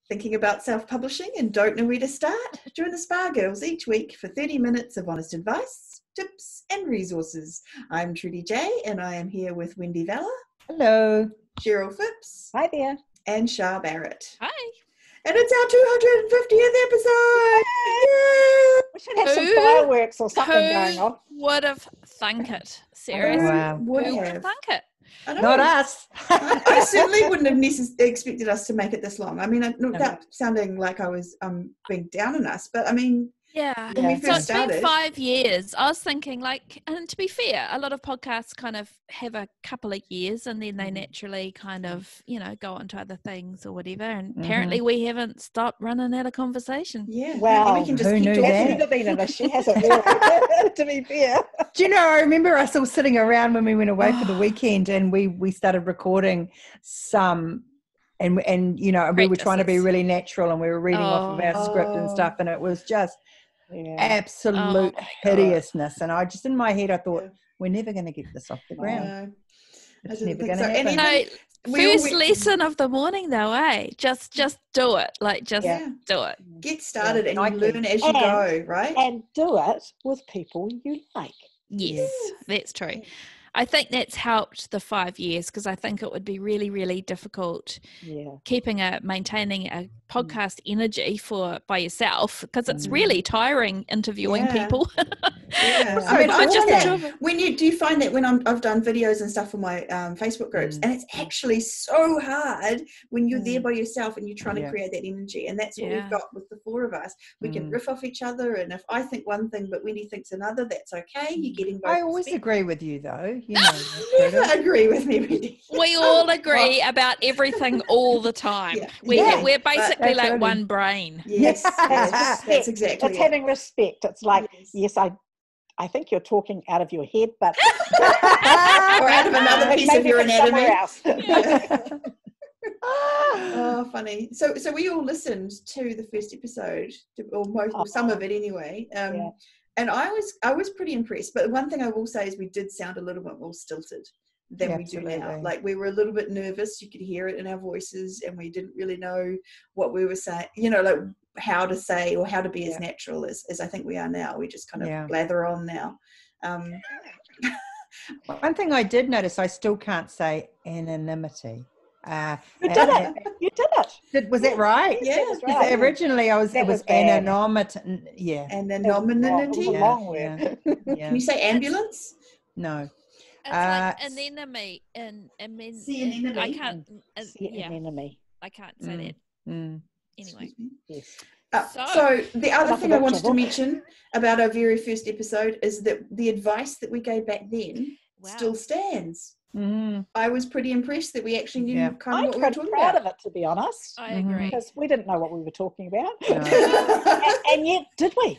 Thinking about self-publishing and don't know where to start? Join the Spa Girls each week for 30 minutes of honest advice, tips and resources. I'm Trudy J and I am here with Wendy Valla. Hello. Cheryl Phipps. Hi there. And Shah Barrett. Hi. And it's our 250th episode! Yay! We should have some fireworks or something going on. Would have thunk it? Seriously. Wow. Who would have thunk it? Not us. I certainly wouldn't have expected us to make it this long. I mean, without sounding like I was being down on us, but I mean, when we first started. Been 5 years. I was thinking, like, and to be fair, a lot of podcasts kind of have a couple of years and then they naturally kind of, go on to other things or whatever. And apparently we haven't stopped running out of conversation. Yeah. Wow. We can just Who keep knew talking. That's never been an issue, has it really? To be fair. Do you know, I remember us all sitting around when we went away for the weekend and we started recording some and we were trying to be really natural and we were reading off of our script and stuff, and it was just absolute hideousness. And I just, in my head, I thought, we're never going to get this off the ground. It's never going to happen. First lesson of the morning though, just do it. Like, just do it. Get started and you learn as you go, right? And do it with people you like. Yes, that's true. I think that's helped the 5 years, because I think it would be really, really difficult maintaining a podcast energy by yourself, because it's really tiring interviewing people. I mean, do you find that when I've done videos and stuff for my Facebook groups, and it's actually so hard when you're there by yourself and you're trying to create that energy, and that's what we've got with the four of us. We can riff off each other, and if I think one thing but Wendy thinks another, that's okay. You're getting both. I always agree with you though. You never agree with me, Wendy. We all agree about everything all the time. We're basically like one brain. Yes, that's exactly. It's having respect. It's like, I think you're talking out of your head, but or out of another piece of your anatomy. Else. Oh, funny. So we all listened to the first episode, or some of it anyway. And I was pretty impressed. But one thing I will say is we did sound a little bit more stilted than we do now. Like, we were a little bit nervous. You could hear it in our voices, and we didn't really know what we were saying, like how to say or how to be as natural as I think we are now. We just kind of blather on now. One thing I did notice, I still can't say anonymity. You did it. Was that right? Yeah, that was right. Originally, it was anonymity. Anonymity. A long word. Can you say ambulance? No. It's like anemone and I can't. I can't say that. Anyway. Yes. So the other thing I wanted to mention about our very first episode is that the advice that we gave back then still stands. I was pretty impressed that we actually knew kind of what we were talking about. I'm proud of it, to be honest. I agree. Because we didn't know what we were talking about. and yet, did we?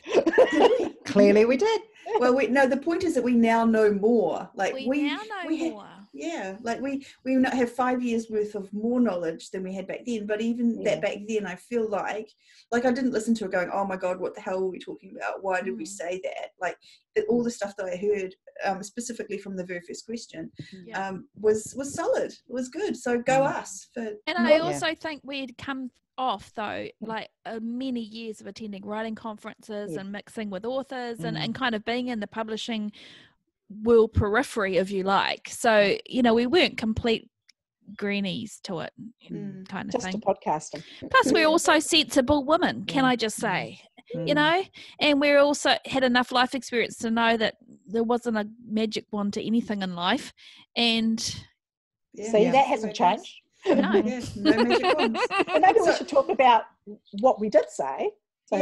Clearly we did. Well, the point is that we now know more. Like we now know more. Like we have 5 years worth of more knowledge than we had back then. But even that back then, I feel like I didn't listen to it going, oh my God, what the hell were we talking about? Why did we say that? Like, all the stuff that I heard, specifically from the very first question, was solid. It was good. So go us. And I also think we'd come off though like many years of attending writing conferences and mixing with authors and kind of being in the publishing world periphery, if you like. So we weren't complete greenies to it, kind of just thing. Just podcasting. Plus, we're also sensible women. Can I just say? And we also had enough life experience to know that there wasn't a magic wand to anything in life, and that hasn't changed. No. No magic wands. Well, maybe we should talk about what we did say. So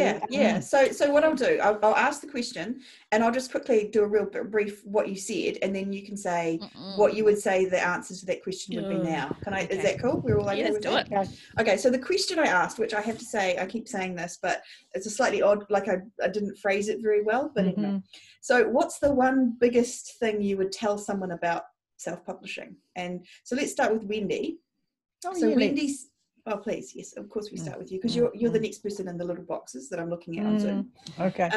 what I'll do, I'll ask the question, and I'll just quickly do a real brief what you said, and then you can say what you would say the answer to that question would be now. Is that cool? We're all okay with that? Okay, so the question I asked, which I have to say, I keep saying this, but it's a slightly odd, like I didn't phrase it very well, but anyway. So what's the one biggest thing you would tell someone about self-publishing? And so let's start with Wendy. Wendy's... Oh, please. Yes, of course we start with you, because you're the next person in the little boxes that I'm looking at on Zoom. Okay.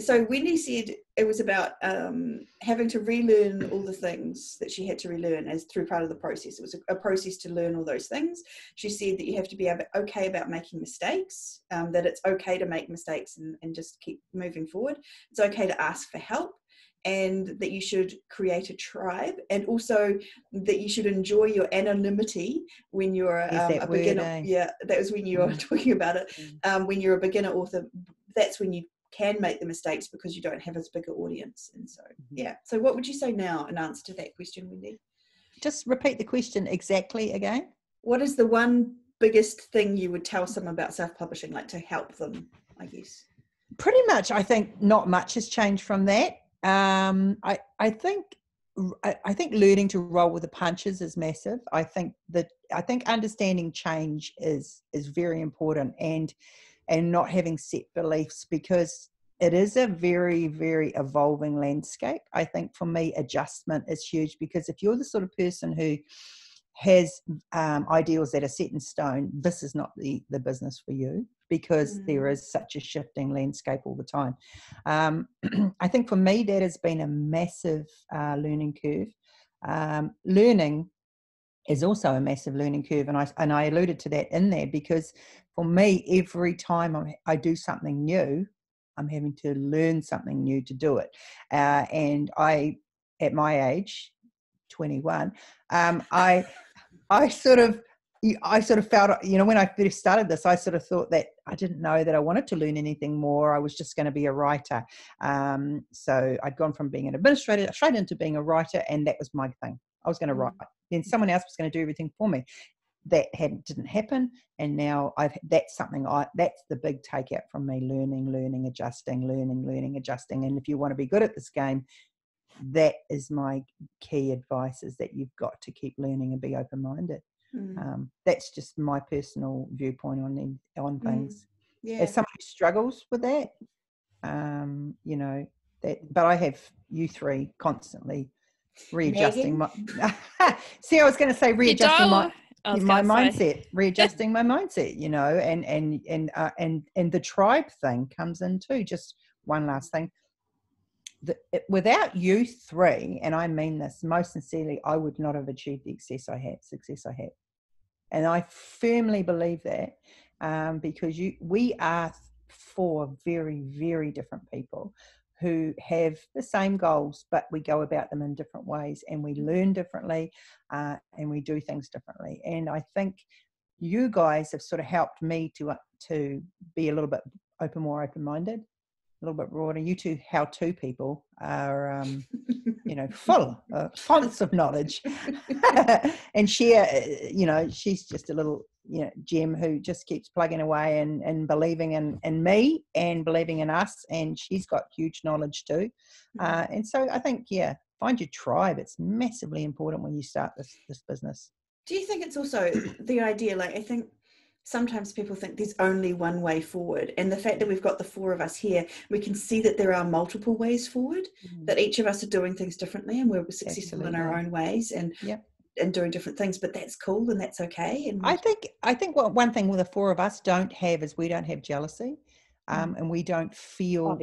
so Wendy said it was about having to relearn all the things that she had to relearn as through part of the process. It was a process to learn all those things. She said that you have to be okay about making mistakes, that it's okay to make mistakes and just keep moving forward. It's okay to ask for help, and that you should create a tribe, and also that you should enjoy your anonymity when you're a beginner. Yeah, that was when you were talking about it. When you're a beginner author, that's when you can make the mistakes because you don't have as big an audience. And so, yeah. So what would you say now in answer to that question, Wendy? Just repeat the question exactly again. What is the one biggest thing you would tell someone about self-publishing, like to help them, I guess? Pretty much, I think not much has changed from that. I think learning to roll with the punches is massive. I think understanding change is very important, and not having set beliefs, because it is a very, very evolving landscape. I think for me, adjustment is huge, because if you're the sort of person who has ideals that are set in stone, this is not the business for you, because there is such a shifting landscape all the time. I think for me, that has been a massive learning curve. Learning is also a massive learning curve, and I alluded to that in there, because for me, every time I do something new, I'm having to learn something new to do it. And I, at my age, 21, I sort of felt, when I first started this, I sort of thought that I didn't know that I wanted to learn anything more. I was just going to be a writer. So I'd gone from being an administrator straight into being a writer, and that was my thing. I was going to write. Then someone else was going to do everything for me. That didn't happen, and now that's the big takeout from me: learning, adjusting, learning, adjusting. And if you want to be good at this game, that is my key advice: is that you've got to keep learning and be open-minded. That's just my personal viewpoint on things. As someone who struggles with that, but I have you three constantly readjusting my see, I was going to say readjusting my mindset, readjusting my mindset, and the tribe thing comes in too. Just one last thing. Without you three, and I mean this most sincerely, I would not have achieved the success I had. And I firmly believe that, because we are four very, very different people who have the same goals, but we go about them in different ways, and we learn differently, and we do things differently. And I think you guys have sort of helped me to be a little bit more open-minded, a little bit broader. You two how-to people are, full fonts of knowledge, and she's just a little, gem who just keeps plugging away and believing in me and believing in us, and she's got huge knowledge too. And so I think, find your tribe. It's massively important when you start this business. Do you think it's also the idea, like, I think sometimes people think there's only one way forward, and the fact that we've got the four of us here, we can see that there are multiple ways forward, that each of us are doing things differently, and we're successful in our own ways, and doing different things, but that's cool and that's okay. And I think one thing the four of us don't have is we don't have jealousy. And we don't feel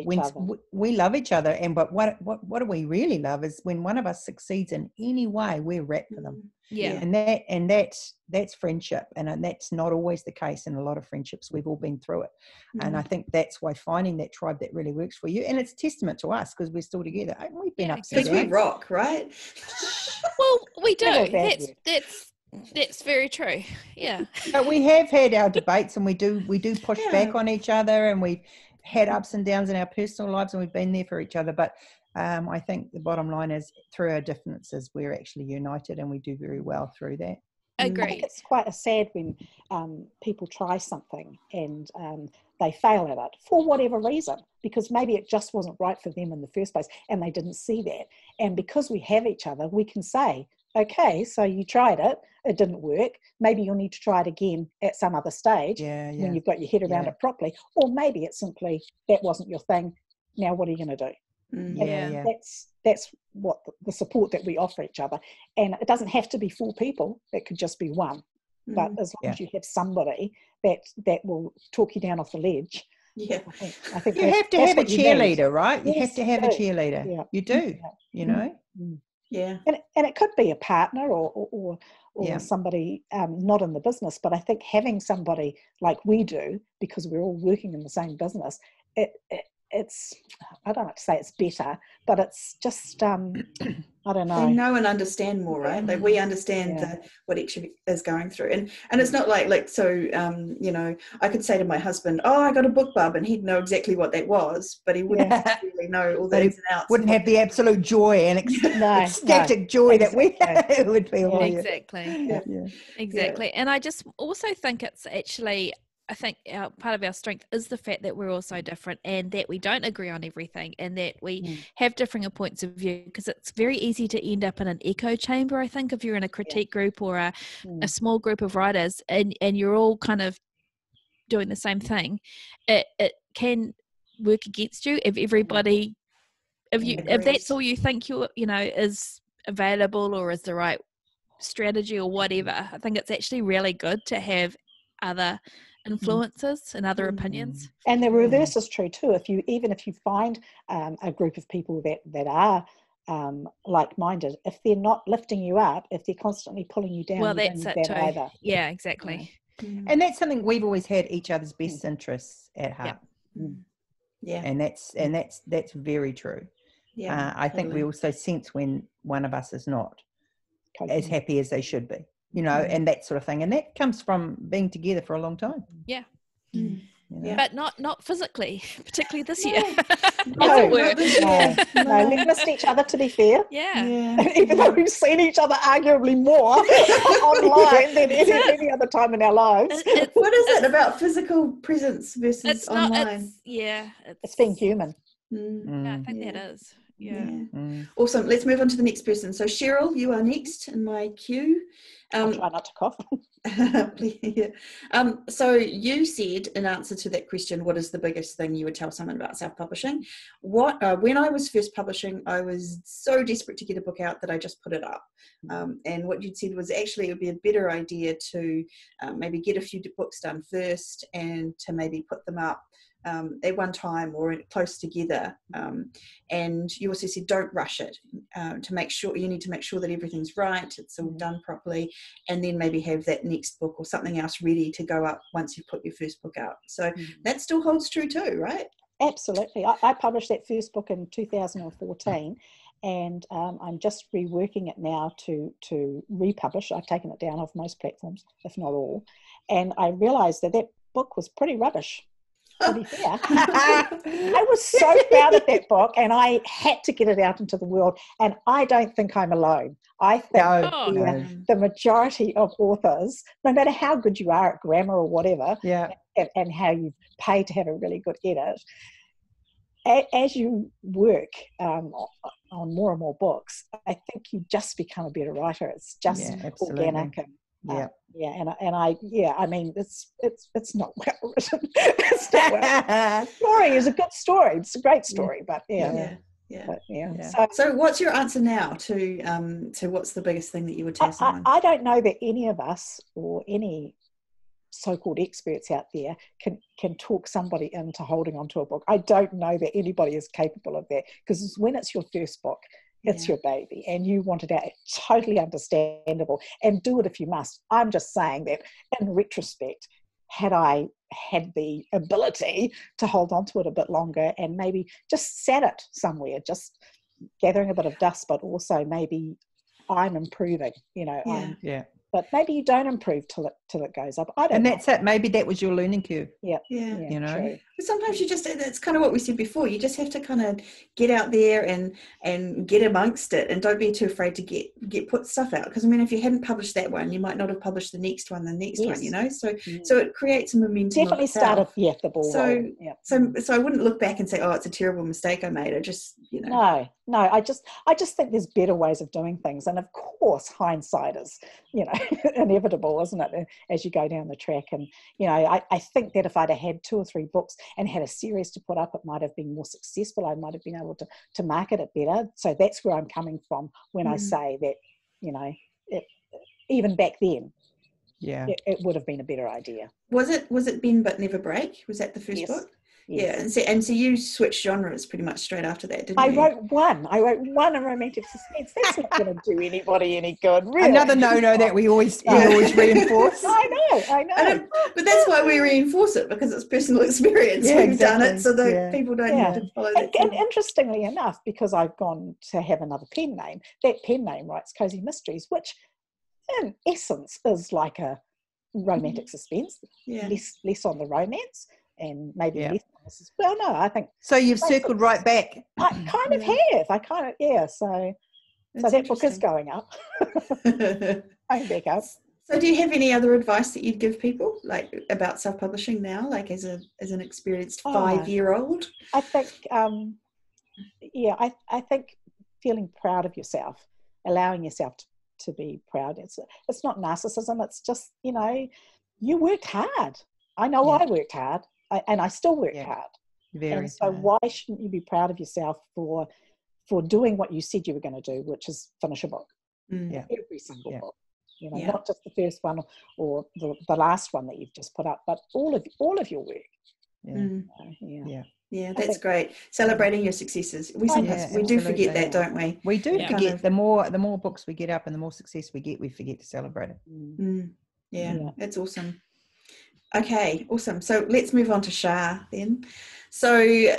we love each other, but what do we really love is when one of us succeeds in any way, we're wrapped for them. And that's friendship, and that's not always the case in a lot of friendships. We've all been through it, and I think that's why finding that tribe that really works for you, and it's testament to us because we're still together. We've been ups and downs. Because we rock, right? Well, we do. That's very true. Yeah. But we have had our debates, and we do push back on each other, and we've had ups and downs in our personal lives, and we've been there for each other. But I think the bottom line is, through our differences, we're actually united, and we do very well through that. Agreed. I think it's quite sad when people try something and they fail at it for whatever reason, because maybe it just wasn't right for them in the first place, and they didn't see that. And because we have each other, we can say, okay, so you tried it, it didn't work. Maybe you'll need to try it again at some other stage when you've got your head around it properly. Or maybe it's simply, that wasn't your thing. Now what are you going to do? That's what the support that we offer each other. And it doesn't have to be 4 people. It could just be 1. But as long as you have somebody that will talk you down off the ledge, Yeah. I think you have to have a cheerleader, right? You have to have a cheerleader. Yeah. You do, you know? Yeah. And it could be a partner or somebody not in the business, but I think having somebody like we do, because we're all working in the same business, it's, I don't like to say it's better, but it's just, I don't know. They know and understand more, right? Like we understand what each is going through. And it's not like, so, you know, I could say to my husband, oh, I got a book bub, and he'd know exactly what that was, but he wouldn't really know all the ins and outs. Wouldn't have the absolute joy and ecstatic joy that we would feel. Exactly. And I just also think it's actually, I think part of our strength is the fact that we're all so different, and that we don't agree on everything, and that we have different points of view, because it's very easy to end up in an echo chamber, I think, if you're in a critique group or a small group of writers, and you're all kind of doing the same thing. It can work against you if everybody, if that's all you think you know is available or is the right strategy or whatever. I think it's actually really good to have other influences and other opinions. And the reverse is true too. If you find a group of people that are like-minded, if they're not lifting you up, if they're constantly pulling you down, well, that's it too. Either. Yeah, exactly. And that's something we've always had each other's best interests at heart. Yeah. And that's very true. Yeah. I think we also sense when one of us is not as happy as they should be, you know, and that sort of thing. And that comes from being together for a long time. Yeah. You know? But not physically, particularly this year. No, we missed each other, to be fair. Even though we've seen each other arguably more online than any other time in our lives. What is it about physical presence versus online? It's being human. I think that is. Awesome. Let's move on to the next person. So Cheryl, you are next in my queue. I'll try not to cough. So you said, in answer to that question, what is the biggest thing you would tell someone about self-publishing? When I was first publishing, I was so desperate to get a book out that I just put it up. And what you'd said was actually it would be a better idea to maybe get a few books done first, and to maybe put them up at one time or close together. And you also said don't rush it, to make sure you need to make sure that everything's right, it's all done properly, and then maybe have that next book or something else ready to go up once you've put your first book out. So that still holds true too, right? Absolutely. I published that first book in 2014, and I'm just reworking it now to republish. I've taken it down off most platforms, if not all, and I realised that book was pretty rubbish. To be fair. I was so proud of that book, and I had to get it out into the world, and I don't think I'm alone. I think the majority of authors, no matter how good you are at grammar or whatever, and how you pay to have a really good edit, as you work on more and more books, I think you just become a better writer. It's just organic. I mean, it's not well written. It's not well. Story is a good story. It's a great story, but So what's your answer now to what's the biggest thing that you would tell someone? I don't know that any of us or any so-called experts out there can talk somebody into holding on to a book. I don't know that anybody is capable of that, because when it's your first book, it's your baby, and you want it out. It's totally understandable, and do it if you must. I'm just saying that in retrospect, had I had the ability to hold on to it a bit longer and maybe just sat it somewhere, just gathering a bit of dust, but also maybe I'm improving, you know. But maybe you don't improve till it goes up. I don't know. That's it. Maybe that was your learning curve. Yeah. You know. True. But sometimes it's kind of what we said before. You just have to kind of get out there and get amongst it, and don't be too afraid to put stuff out. Because I mean, if you hadn't published that one, you might not have published the next one, one. You know. So it creates a momentum. Definitely started the ball rolling. So I wouldn't look back and say, oh, it's a terrible mistake I made. I just No. I just think there's better ways of doing things, and of course, hindsight is inevitable, isn't it? As you go down the track, and I think that if I'd have had 2 or 3 books and had a series to put up, it might have been more successful. I might have been able to market it better. So that's where I'm coming from when I say that, even back then, it would have been a better idea. Was it Bend But Never Break? Was that the first book? Yes. Yeah, and so you switched genres pretty much straight after that, didn't you? I wrote one in romantic suspense. That's not going to do anybody any good, really. Another no that we always reinforce. I know. But that's why we reinforce it, because it's personal experience. Yeah, We've done it so that people don't have to follow that. And interestingly enough, because I've gone to have another pen name, that pen name writes Cozy Mysteries, which in essence is like a romantic suspense, less on the romance and maybe less on this. Well, no, I think so. You've circled right back. I kind of have. So that book is going up. Going back up. So do you have any other advice that you'd give people, like about self-publishing now, like as an experienced 5-year-old? I think I think feeling proud of yourself, allowing yourself to be proud. It's not narcissism. It's just, you worked hard. I know I worked hard, and I still work hard. Very. So why shouldn't you be proud of yourself for doing what you said you were going to do, which is finish a book? Every single book. Not just the first one or the last one that you've just put up, but all of your work. Yeah, that's great. Celebrating your successes. We sometimes we do forget that, don't we? We do forget. The more books we get up and the more success we get, we forget to celebrate it. Yeah, that's awesome. Okay, awesome. So let's move on to Shah then. So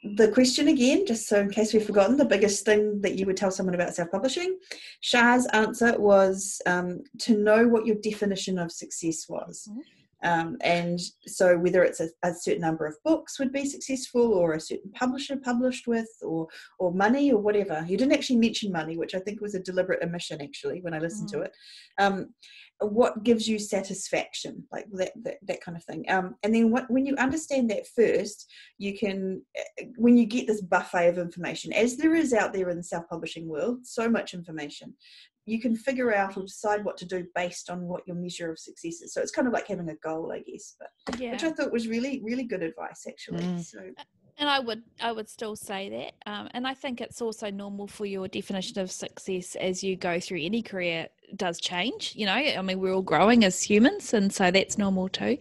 the question again, just so in case we've forgotten, the biggest thing that you would tell someone about self-publishing, Shah's answer was to know what your definition of success was. And so whether it's a certain number of books would be successful, or a certain publisher published with, or money, or whatever. You didn't actually mention money, which I think was a deliberate omission actually when I listened to it. What gives you satisfaction, like that kind of thing. And then when you understand that first, you can, when you get this buffet of information, as there is out there in the self-publishing world, so much information, you can figure out or decide what to do based on what your measure of success is. So it's kind of like having a goal, I guess, but which I thought was really, really good advice actually. So. And I would still say that, and I think it's also normal for your definition of success as you go through any career does change. I mean, we're all growing as humans, and so that's normal too.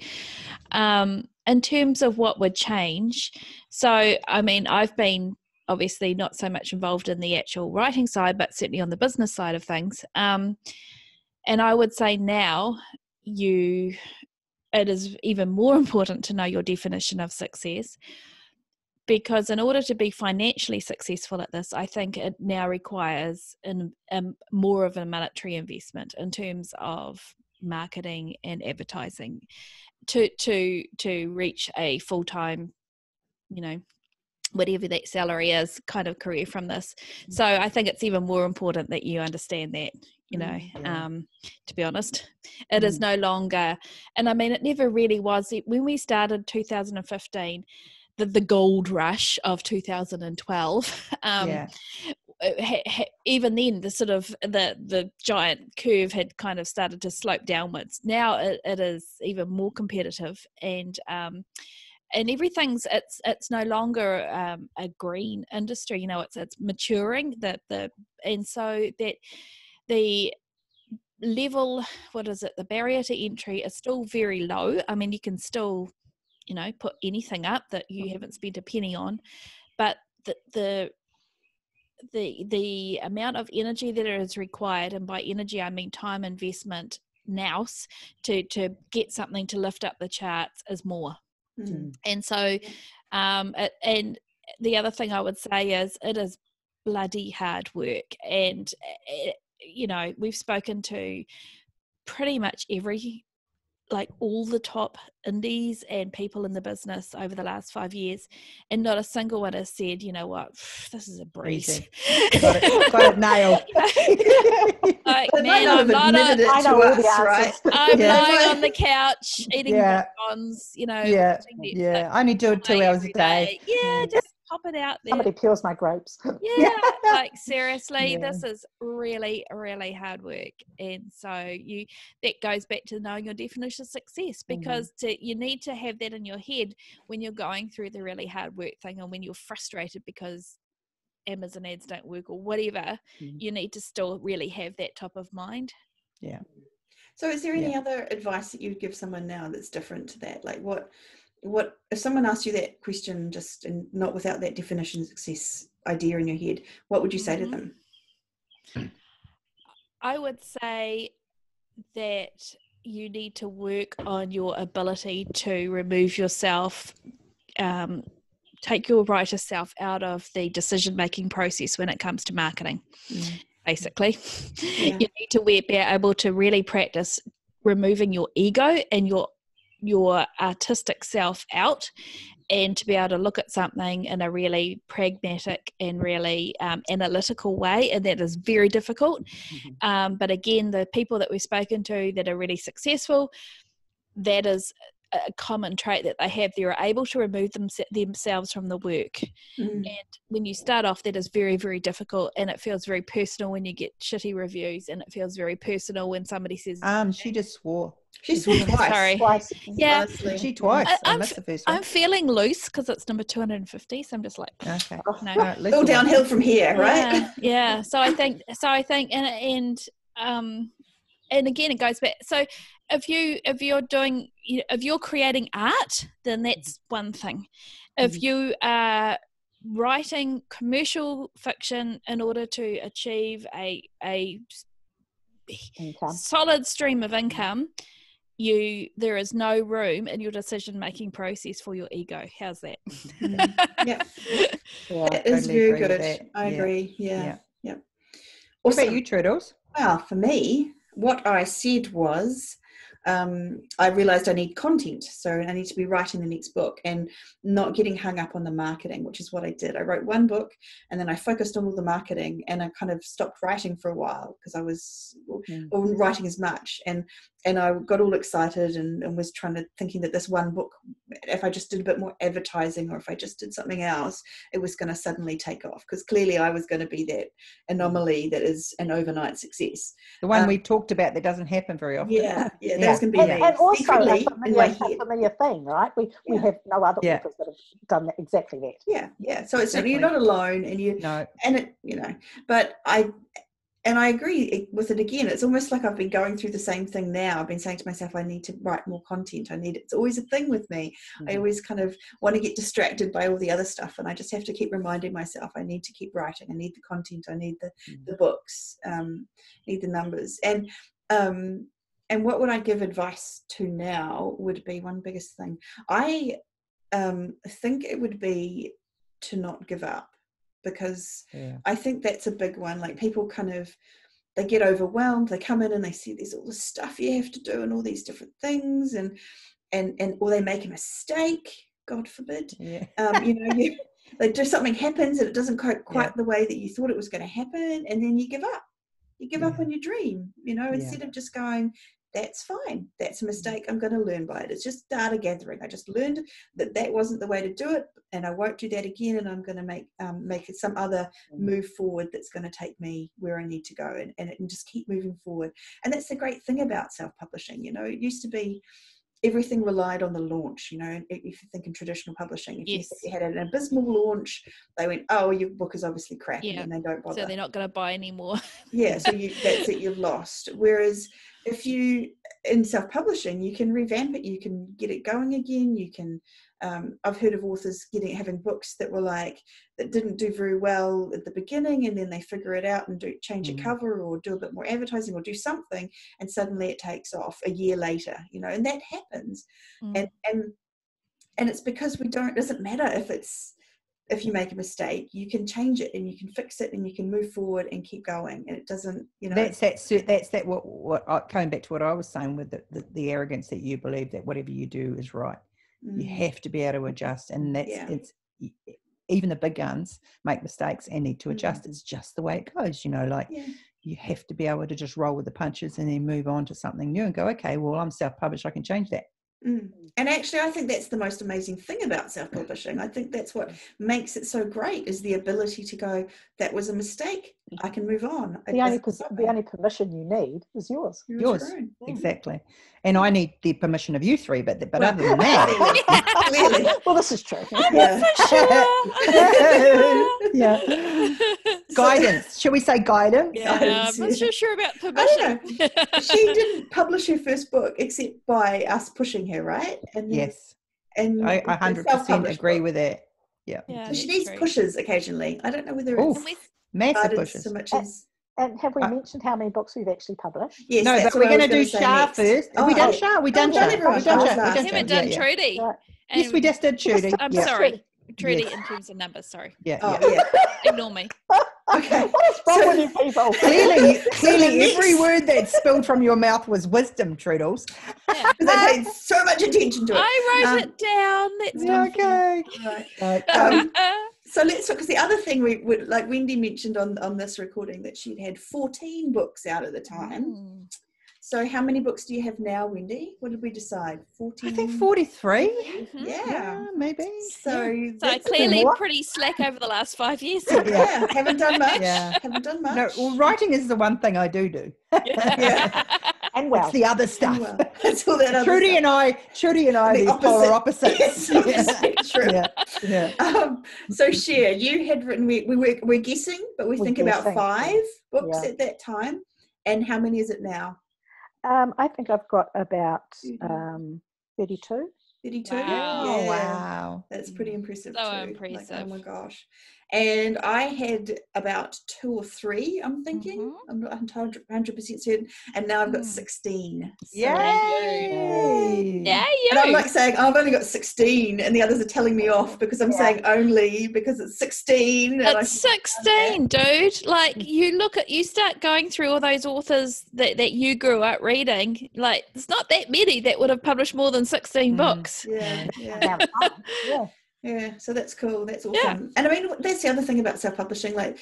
In terms of what would change, so I mean, I've been obviously not so much involved in the actual writing side, but certainly on the business side of things. And I would say now it is even more important to know your definition of success. Because in order to be financially successful at this, I think it now requires more of a monetary investment in terms of marketing and advertising to reach a full-time, whatever that salary is, kind of career from this. So I think it's even more important that you understand that, to be honest. It is no longer, and I mean, it never really was. When we started 2015, the gold rush of 2012, even then the sort of the giant curve had kind of started to slope downwards. Now it is even more competitive, and everything's it's no longer a green industry. It's maturing, and so that the level, the barrier to entry is still very low. I mean, you can still put anything up that you haven't spent a penny on, but the amount of energy that is required, and by energy I mean time investment now, to get something to lift up the charts is more. And so and the other thing I would say is it is bloody hard work, and we've spoken to pretty much all the top indies and people in the business over the last 5 years, and not a single one has said, this is a breeze. Got it nailed. Like, man, I'm lying on the couch eating bonbons, I only do it 2 hours a day. Just pop it out there. Somebody peels my grapes. Like seriously, this is really, really hard work. And so that goes back to knowing your definition of success, because you need to have that in your head when you're going through the really hard work thing, and when you're frustrated because Amazon ads don't work or whatever, you need to still really have that top of mind. So is there any other advice that you would give someone now that's different to that? Like what what if someone asked you that question just and not without that definition of success idea in your head, what would you say to them? I would say that you need to work on your ability to remove yourself, take your writer self out of the decision-making process when it comes to marketing, basically. Yeah. You need to be able to really practice removing your ego and your artistic self out, and to be able to look at something in a really pragmatic and really analytical way, and that is very difficult. But again, the people that we've spoken to that are really successful, that is a common trait that they have. They're able to remove themselves from the work. And when you start off, that is very, very difficult, and it feels very personal when you get shitty reviews, and it feels very personal when somebody says she just swore. She swore twice. Sorry. Twice. Yeah. She twice. I missed the first one. I'm feeling loose because it's number 250, so I'm just like, okay. No. All downhill from here, right? Yeah. So I think, and again, it goes back. So if you're creating art, then that's one thing. If you are writing commercial fiction in order to achieve a solid stream of income, there is no room in your decision-making process for your ego. How's that? Yeah. That is very good. I agree. Yeah. What about you, Trudels? Well, for me, what I said was, I realized I need content, so I need to be writing the next book and not getting hung up on the marketing, which is what I did. I wrote one book and then I focused on all the marketing, and I kind of stopped writing for a while because I wasn't writing as much, and I got all excited and was thinking that this one book, if I just did a bit more advertising or if I just did something else, it was going to suddenly take off, because clearly I was going to be that anomaly that is an overnight success. The one we talked about that doesn't happen very often. Yeah, that was going to be me. And also secretly in my head. a familiar thing, right? We have no other authors that have done exactly that. Yeah. So it's you're not alone, and but I agree with it again. It's almost like I've been going through the same thing now. I've been saying to myself, I need to write more content. It's always a thing with me. I always kind of want to get distracted by all the other stuff, and I just have to keep reminding myself I need to keep writing. I need the content. I need the books. Need the numbers. And what would I give advice to now would be one biggest thing. I think it would be to not give up, because I think that's a big one. Like, people they get overwhelmed. They come in and they see there's all this stuff you have to do and all these different things, and or they make a mistake, God forbid. Something happens and it doesn't go quite the way that you thought it was going to happen, and then you give up. You give up on your dream, instead of just going, that's fine, that's a mistake, I'm going to learn by it. It's just data gathering. I just learned that wasn't the way to do it, and I won't do that again, and I'm going to make it some other move forward that's going to take me where I need to go, and just keep moving forward. And that's the great thing about self-publishing. It used to be everything relied on the launch. If you think in traditional publishing, if you had an abysmal launch, they went, oh, your book is obviously crap, and they don't bother. So they're not going to buy anymore. So that's it, you've lost. Whereas if you, in self-publishing, you can revamp it, you can get it going again, you can, I've heard of authors having books that didn't do very well at the beginning, and then they figure it out and change a cover or do a bit more advertising or do something, and suddenly it takes off a year later, and that happens. And it's because it doesn't matter if you make a mistake, you can change it and you can fix it and you can move forward and keep going, and it doesn't, that's what coming back to what I was saying with the arrogance that you believe that whatever you do is right. You have to be able to adjust, and it's even the big guns make mistakes and need to adjust. It's just the way it goes, you have to be able to just roll with the punches and then move on to something new and go, okay, well, I'm self-published, I can change that. And actually, I think that's the most amazing thing about self-publishing. I think that's what makes it so great, is the ability to go, that was a mistake, I can move on. The only permission you need is yours. Yours, exactly. And I need the permission of you three, but other than that, clearly. Well, this is true. Guidance. Shall we say guidance? I'm not so sure about permission. I don't know. She didn't publish her first book except by us pushing her, right? And And I 100% agree with that. Yeah. So she needs pushes occasionally. I don't know whether it's massive pushes. So much as. And have we mentioned how many books we've actually published? Yes, no, but we're going to do Shah first. Have we done Shah? We've done Shah. We haven't done Trudy. Right. Yes, we just did Trudy. I'm sorry. Trudy in terms of numbers, sorry. Yeah. Ignore me. Okay. What's wrong with you people? Clearly every word that spilled from your mouth was wisdom, Trudles. Because I paid so much attention to it. I wrote it down. That's okay. Right. So let's talk, because the other thing we would, like Wendy mentioned on this recording, that she'd had 14 books out at the time. So how many books do you have now, Wendy? What did we decide? 14? I think 43. Mm-hmm. Yeah, maybe. So clearly pretty slack over the last 5 years. Yeah, haven't done much. Haven't done much. No, well, writing is the one thing I do. And well, it's the other stuff. It's all that other Trudy stuff. and I, the polar opposites. So Cher, you had written. We're guessing, but we're thinking about 5 books at that time. And how many is it now? I think I've got about 32. 32. Wow. Wow. That's pretty impressive. So too. impressive. Like, oh my gosh. And I had about 2 or 3, I'm thinking. I'm not 100% certain. And now I've got 16. So Yay! Yeah, and I'm like saying, I've only got 16, and the others are telling me off because I'm saying only because it's 16. It's 16, dude. Like, you start going through all those authors that you grew up reading. Like, it's not that many that would have published more than 16 books. Yeah, so that's cool. That's awesome. Yeah. And I mean, that's the other thing about self-publishing. Like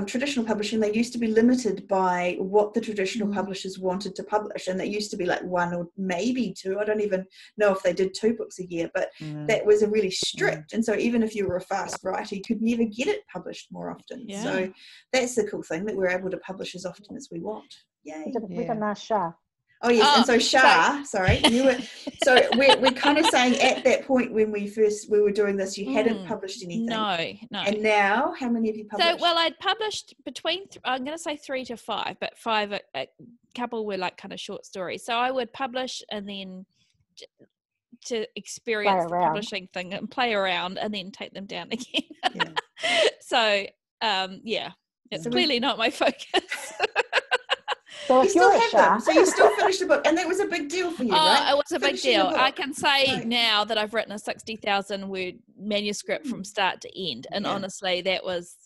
traditional publishing, they used to be limited by what the traditional publishers wanted to publish, and that used to be like 1 or maybe 2. I don't even know if they did 2 books a year, but that was a really strict. And so even if you were a fast writer, you could never get it published more often. Yeah. So that's the cool thing, that we're able to publish as often as we want. Yay! We didn't ask Shah. Oh yes, and so Shah, sorry, you were. So we're kind of saying at that point when we were doing this, you hadn't published anything. No. And now, how many have you published? So, I'd published between I'm going to say 3 to 5, but 5 a couple were like kind of short stories. So I would publish and then to experience the publishing thing and play around and then take them down again. So it's clearly not my focus. So you still have them. So you still finished a book, and that was a big deal for you, right? It was a big deal. I can say now that I've written a 60,000 word manuscript from start to end, and honestly, that was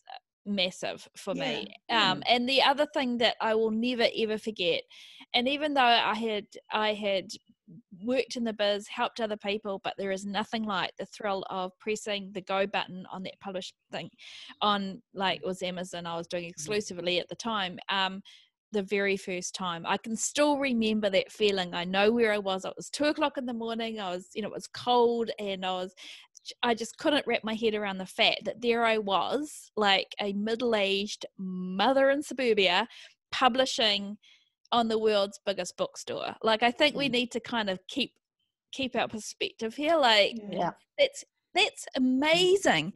massive for me. And the other thing that I will never ever forget, and even though I had worked in the biz, helped other people, but there is nothing like the thrill of pressing the go button on that published thing on, like, it was Amazon I was doing exclusively at the time. The very first time, I can still remember that feeling. I know where I was. It was 2:00 in the morning. I was, it was cold, and I just couldn't wrap my head around the fact that there I was, like a middle-aged mother in suburbia, publishing on the world's biggest bookstore. Like, I think we need to kind of keep our perspective here. Like, that's amazing.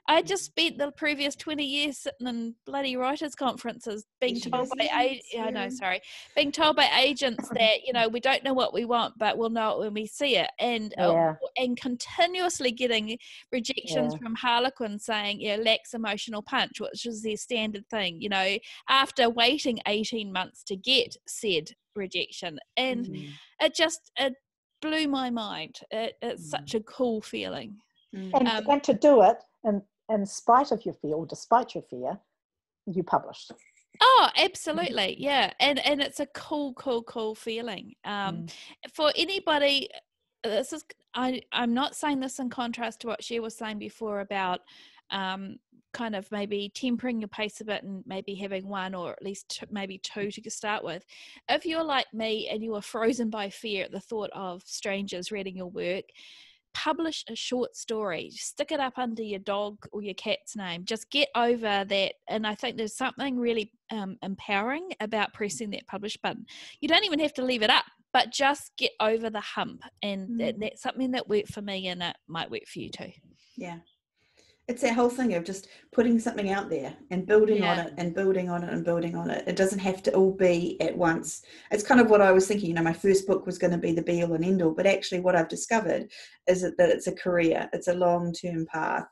I just spent the previous 20 years sitting in bloody writers' conferences being told by being told by agents that, we don't know what we want, but we'll know it when we see it. And continuously getting rejections from Harlequin saying, lacks emotional punch, which is their standard thing, after waiting 18 months to get said rejection. And it blew my mind. It's such a cool feeling. And to do it, and in spite of your fear, or despite your fear, you published. Oh, absolutely, yeah. And it's a cool feeling. For anybody, I'm not saying this in contrast to what she was saying before about kind of maybe tempering your pace a bit and maybe having 1 or at least maybe 2 to start with. If you're like me and you are frozen by fear at the thought of strangers reading your work, publish a short story, stick it up under your dog or your cat's name, just get over that. And I think there's something really empowering about pressing that publish button. You don't even have to leave it up, but just get over the hump. And that's something that worked for me, and it might work for you too. It's that whole thing of just putting something out there and building on it and building on it and building on it. It doesn't have to all be at once. It's kind of what I was thinking. You know, my first book was going to be the be all and end all, but actually what I've discovered is that it's a career. It's a long-term path.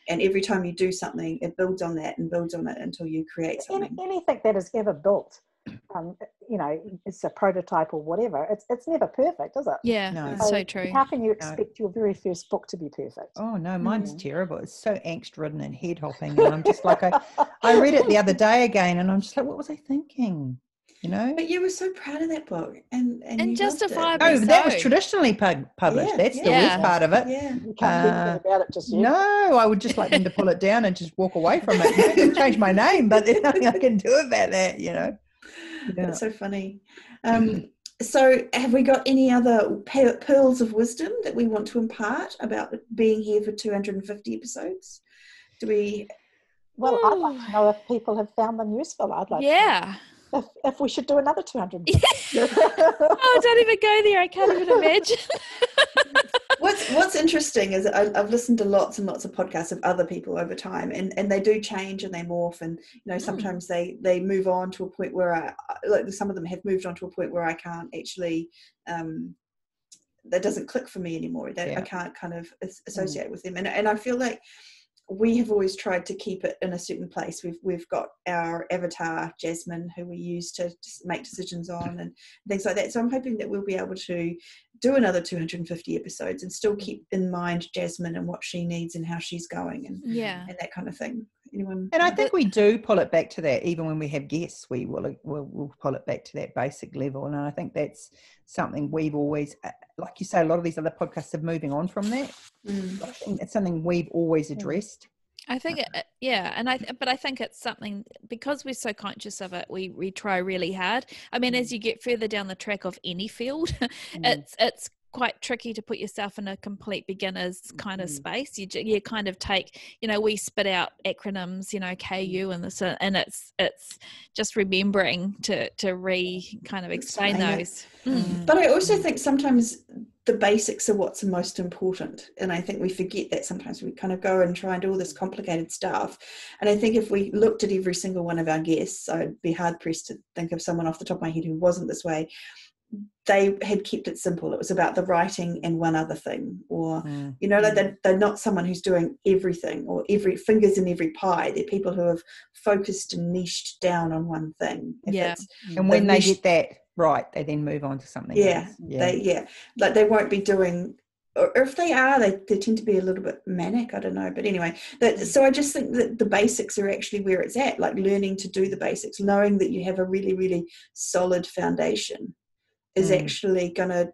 And every time you do something, it builds on that and builds on it until you create something. Anything that is ever built, you know, it's a prototype or whatever, it's never perfect, is it? Yeah, no, it's so true. How can you expect your very first book to be perfect? Oh no, mine's terrible. It's so angst-ridden and head-hopping, and I'm just like, I read it the other day again, and I'm just like, what was I thinking? You know? But you were so proud of that book, and justifiably. Oh, that was traditionally published. Yeah, That's the worst part of it. Yeah, you can't do anything about it just yet. No, I would just like them to pull it down and just walk away from it. You know, change my name, but there's nothing I can do about that. You know. Yeah. That's so funny. So have we got any other pearls of wisdom that we want to impart about being here for 250 episodes? Do we? Well, I'd like to know if people have found them useful. I'd like to know if we should do another 200. Oh, don't even go there. I can't even imagine. What's interesting is I've listened to lots and lots of podcasts of other people over time, and they do change and they morph, and you know, sometimes they move on to a point where some of them have moved on to a point where I can't actually that doesn't click for me anymore. I can't kind of associate with them, and I feel like we have always tried to keep it in a certain place. We've got our avatar Jasmine, who we use to make decisions on and things like that. So I'm hoping that we'll be able to do another 250 episodes and still keep in mind Jasmine and what she needs and how she's going and that kind of thing. Anyone? And I think we do pull it back to that. Even when we have guests, we'll pull it back to that basic level. And I think that's something we've always, like you say, a lot of these other podcasts are moving on from that. I think it's something we've always addressed. I think, but I think it's something, because we're so conscious of it, we try really hard. I mean, as you get further down the track of any field, it's quite tricky to put yourself in a complete beginner's kind of space. You kind of take, you know, we spit out acronyms, you know, KU and this, and it's just remembering to kind of explain those. But I also think sometimes the basics are what's most important, and I think we forget that sometimes. We kind of go and try and do all this complicated stuff, and I think if we looked at every single one of our guests, I'd be hard pressed to think of someone off the top of my head who wasn't this way. They had kept it simple. It was about the writing and one other thing, or you know, like they're not someone who's doing everything or every fingers in every pie. They're people who have focused and niched down on one thing. And when they get that right, they then move on to something else. Like they won't be doing, or if they are, they tend to be a little bit manic. I don't know, but anyway, so I just think that the basics are actually where it's at. Like learning to do the basics, knowing that you have a really, really solid foundation is actually going to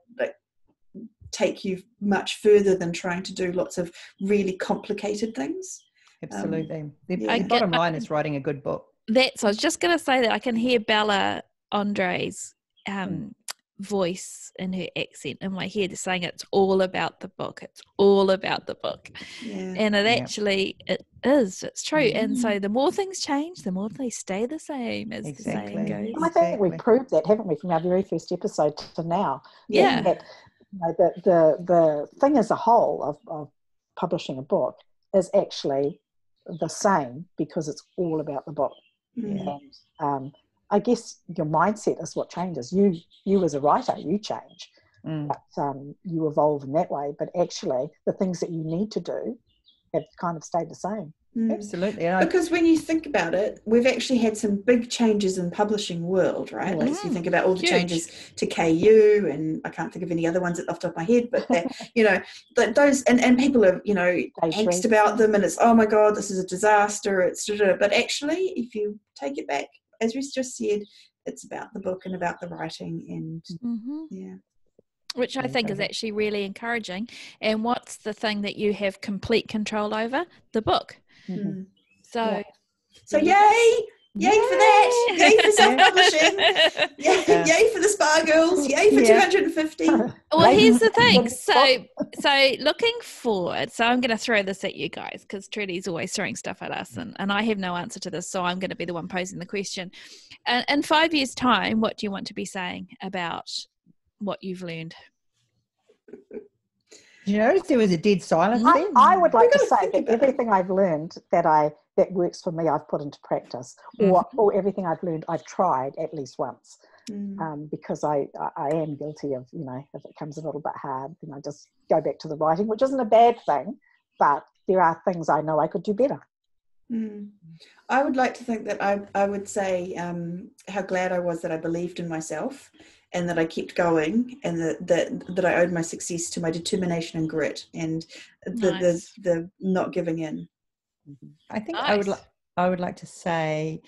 take you much further than trying to do lots of really complicated things. Absolutely. The bottom line is writing a good book. I was just going to say that I can hear Bella Andre's voice and her accent in my head saying it's all about the book. It's all about the book. And it actually, it is. It's true. And so the more things change, the more they stay the same, as the saying goes. I think we've proved that, haven't we, from our very first episode to now? That, you know, the thing as a whole of publishing a book is actually the same because it's all about the book. And I guess your mindset is what changes. You as a writer, you change, but you evolve in that way. But actually, the things that you need to do have kind of stayed the same. Absolutely. Because when you think about it, we've actually had some big changes in the publishing world, right? Like so you think about all the changes to KU, and I can't think of any other ones off the top of my head, but you know, those and people are, you know, angst about them, and it's, oh my God, this is a disaster. But actually, if you take it back, as we just said, it's about the book and about the writing, and which I think is actually really encouraging. And what's the thing that you have complete control over? The book. So yay for that, yay for self-publishing, yay for the Spa Girls, yay for 250. Well, here's the thing, so looking forward, so I'm going to throw this at you guys because Trudy's always throwing stuff at us, and I have no answer to this, so I'm going to be the one posing the question. And in 5 years' time, what do you want to be saying about what you've learned? you notice there was a dead silence there? I would like to say that everything I've learned that works for me, I've put into practice, or everything I've learned, I've tried at least once, because I am guilty of, if it comes a little bit hard, then I just go back to the writing, which isn't a bad thing, but there are things I know I could do better. I would like to think that I would say how glad I was that I believed in myself and that I kept going, and that I owed my success to my determination and grit and the not giving in. I think I would like to say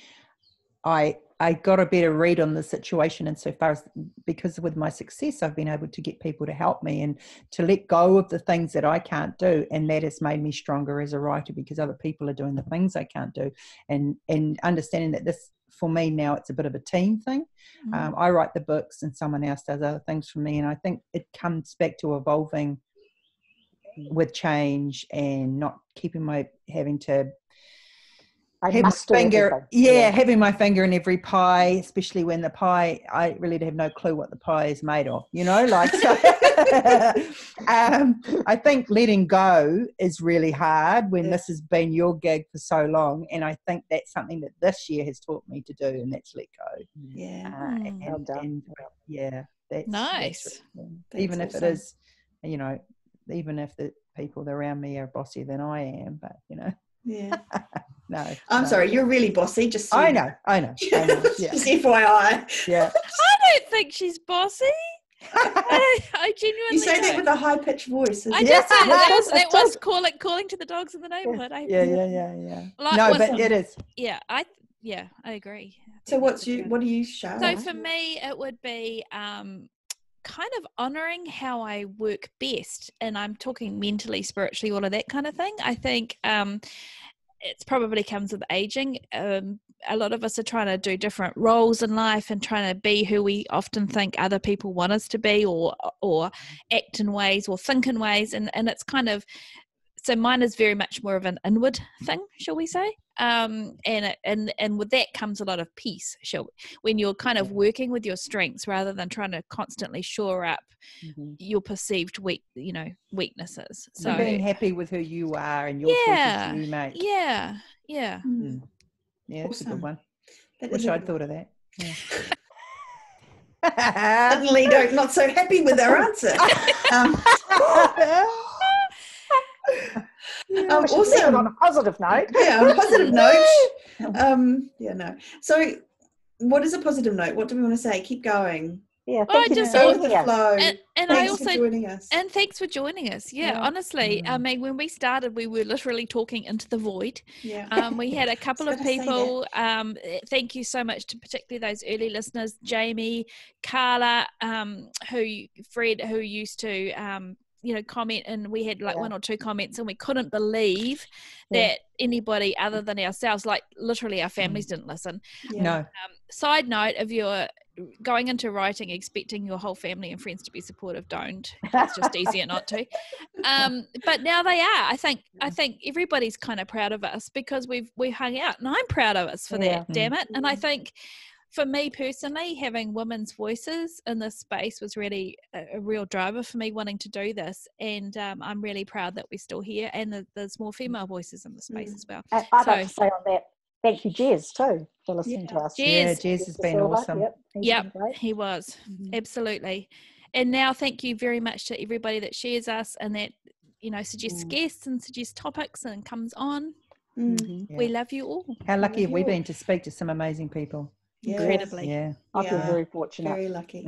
I got a better read on the situation insofar as, because with my success, I've been able to get people to help me and to let go of the things that I can't do. And that has made me stronger as a writer, because other people are doing the things I can't do. And understanding that this, for me now, it's a bit of a team thing. I write the books and someone else does other things for me. And I think it comes back to evolving with change and not having my finger, having my finger in every pie, especially when the pie, I really have no clue what the pie is made of, so I think letting go is really hard when this has been your gig for so long, and I think that's something that this year has taught me to do, and that's let go. That's nice. Even if it is, even if the people around me are bossier than I am, but No, I'm sorry, you're really bossy. Just so I know. Yeah. Just FYI. Yeah. I don't think she's bossy. I genuinely. You say that with a high pitched voice. I just said that was calling to the dogs in the neighborhood. Yeah. Like, but it is. Yeah, I agree. So what do you show? So for me, it would be kind of honoring how I work best, and I'm talking mentally, spiritually, all of that kind of thing. I think it probably comes with aging. A lot of us are trying to do different roles in life and trying to be who we often think other people want us to be, or act in ways or think in ways, and it's kind of, so mine is very much more of an inward thing, shall we say? And with that comes a lot of peace. When you're kind of working with your strengths rather than trying to constantly shore up your perceived weaknesses. So being happy with who you are and your choices you make. Yeah. Yeah, that's a good one. Wish I'd thought of that. Yeah. Suddenly not so happy with our answer. Awesome. On a positive note. Yeah, on a positive note. So what is a positive note? What do we want to say? Keep going. Yeah, thank you for joining us. And thanks for joining us. And thanks for joining us. Yeah. Honestly, I mean, when we started, we were literally talking into the void. Yeah. We had a couple of people. Thank you so much to particularly those early listeners, Jamie, Carla, Fred, who used to comment, and we had one or two comments, and we couldn't believe that anybody other than ourselves, like literally our families, didn't listen. No. Side note, if you're going into writing expecting your whole family and friends to be supportive, don't. It's just easier not to. But now they are. I think everybody's kind of proud of us because we hung out, and I'm proud of us for that. Damn it. And I think for me personally, having women's voices in this space was really a real driver for me wanting to do this. And I'm really proud that we're still here, and there's more female voices in the space as well. I'd like to say on that, thank you, Jez, too, for listening to us. Jez has been awesome. Yep, he was. Absolutely. And now thank you very much to everybody that shares us and that, suggests guests and suggests topics and comes on. We love you all. How lucky have we been to speak to some amazing people? Incredibly. Yeah. I feel very fortunate. Very lucky.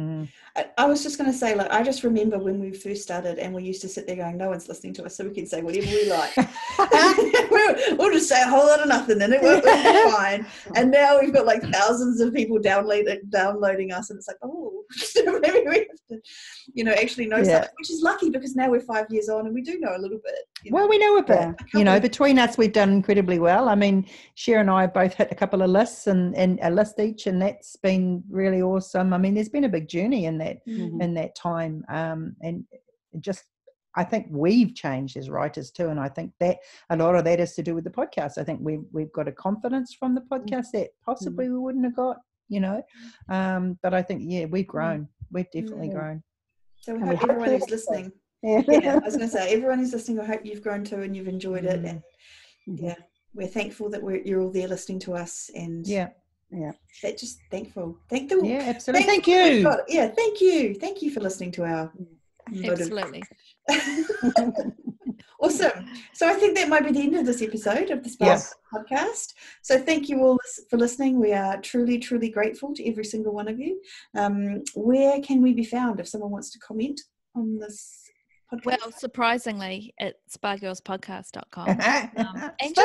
I was just going to say, I just remember when we first started and we used to sit there going, no one's listening to us, so we can say whatever we like. we'll just say a whole lot of nothing and it won't be fine. And now we've got thousands of people downloading us, and it's like, maybe we have to, actually know something, which is lucky because now we're 5 years on and we do know a little bit. Well, we know a bit. Between us, we've done incredibly well. I mean, Cher and I both hit a couple of lists and a list each, and that's been really awesome. I mean, there's been a big journey in that time, and just I think we've changed as writers too, and I think that a lot of that is to do with the podcast. I think we've got a confidence from the podcast that possibly we wouldn't have got, but I think we've grown. We've definitely grown. So we hope everyone who's listening Yeah, I was going to say, everyone who's listening, I hope you've grown too and you've enjoyed it. And yeah, we're thankful that you're all there listening to us. And that just thankful. Yeah, absolutely. Thank you. Yeah, thank you. Thank you for listening to our absolutely. Awesome. So I think that might be the end of this episode of the Sparks podcast. So thank you all for listening. We are truly, truly grateful to every single one of you. Where can we be found if someone wants to comment on this podcast? Well, surprisingly, at spargirlspodcast.com. And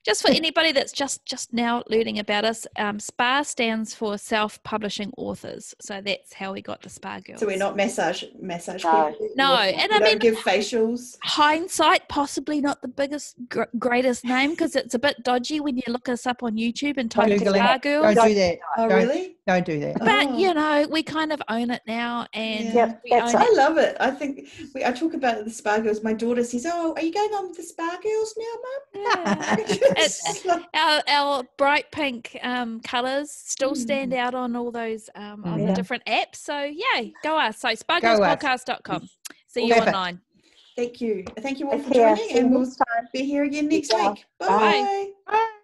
just for anybody that's just now learning about us, SPA stands for self-publishing authors. So that's how we got the Spa Girls. So we're not massage people. No, and I mean, give facials. Hindsight, possibly not the biggest, greatest name, because it's a bit dodgy when you look us up on YouTube and type Spa Girls. Don't do that. Oh, really? Don't do that. But we kind of own it now, and I love it. I think I talk about the Spa Girls. My daughter says, "Oh, are you going on with the Spa Girls now, Mum?" Our bright pink colours still stand out on all those on the different apps. So go us. So spargirlspodcast.com. See you online. Thank you. Thank you all for joining, and we'll be here again next week. Bye. Bye.